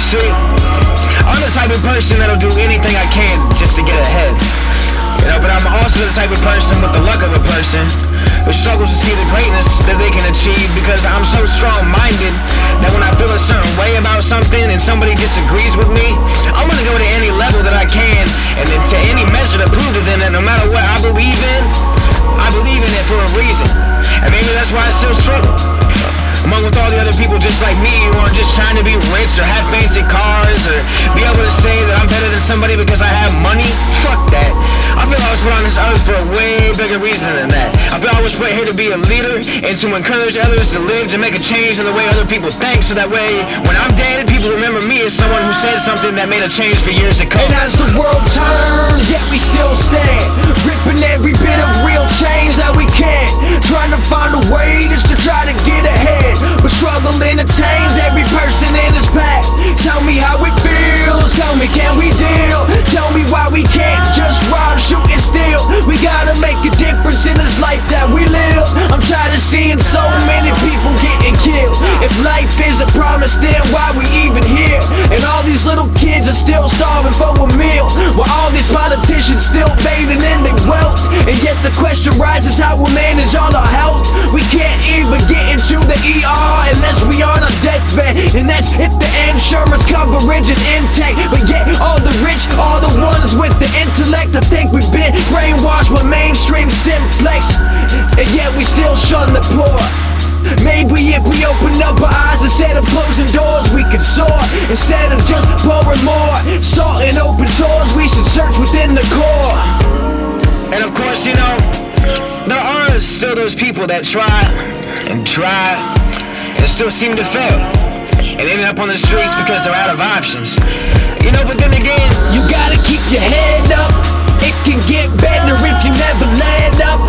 see, I'm the type of person that'll do anything I can just to get ahead. You know, but I'm also the type of person with the luck of a person who struggles to see the greatness that they can achieve, because I'm so strong-minded that when I feel a certain way about something and somebody disagrees with me, I'm gonna go to any level that I can and then to any measure to prove to them that no matter what I believe in it for a reason. And maybe that's why I still struggle among with all the other people just like me who are just trying to be rich or have fancy cars or be able to say that I'm better than somebody because I have money. Fuck that. I feel I was put on this earth for a way bigger reason than that. I feel I was put here to be a leader and to encourage others to live, to make a change in the way other people think, so that way when I'm dead, people remember me as someone who said something that made a change for years to come. And as the world turns, yet we still stand, ripping every bit of real change that we can, trying to find a way just to try to get ahead, but struggle entertains every person in his path. Tell me how it feels, tell me can we deal, tell me why we can't just rob, shoot and steal. We gotta make a difference in this life that we live. I'm tired of seeing so many people getting killed. If life is a promise, then why we even here? And all these little kids are still starving for a meal, while all these politicians still bathing in their wealth. And yet the question rises how we'll manage all our health. We can't even get into the ER unless we on a deathbed, and that's if the insurance coverage is intact. But yet all the rich, all the ones with the intellect, I think we've been brainwashed by mainstream simplex, and yet we still shun the poor. Maybe if we open up our eyes instead of closing doors, we could soar. Instead of just pouring more salt in open sores, we should search within the core. And of course, you know, there are still those people that try and still seem to fail and end up on the streets because they're out of options. You know, but then again, you gotta keep your head up. It can get better if you never let up.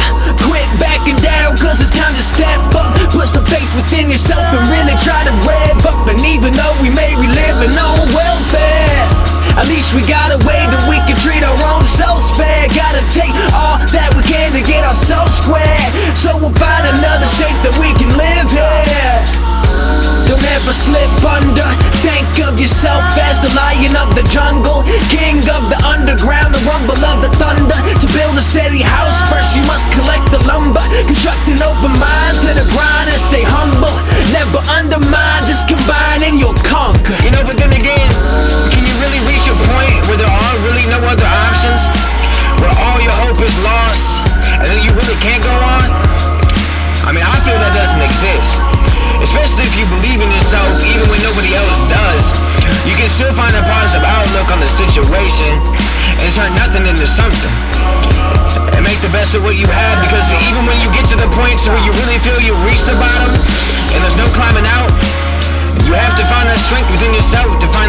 Quit backing down, cause it's time to step up. Put some faith within yourself and really try to rev up. And even though we may be living on welfare, at least we got a way that we can treat our own selves fair. Gotta take all that we can to get ourselves square, so we'll find another shape that we can live here. Don't ever slip under. Think of yourself as the lion of the jungle, king of the underground, the rumble of the thunder. To build a steady house, first you must collect the lumber. Construct an open mind to the grind and stay humble. Never undermine, just combine and you'll conquer. You know, but then again, can you really reach a point where there are really no other options? Where all your hope is lost and then you really can't go on? I mean, I feel that doesn't exist. Especially if you believe in yourself even when nobody else does. You can still find a positive outlook on the situation and turn nothing into something. And make the best of what you have, because even when you get to the point where you really feel you've reached the bottom and there's no climbing out, you have to find that strength within yourself to find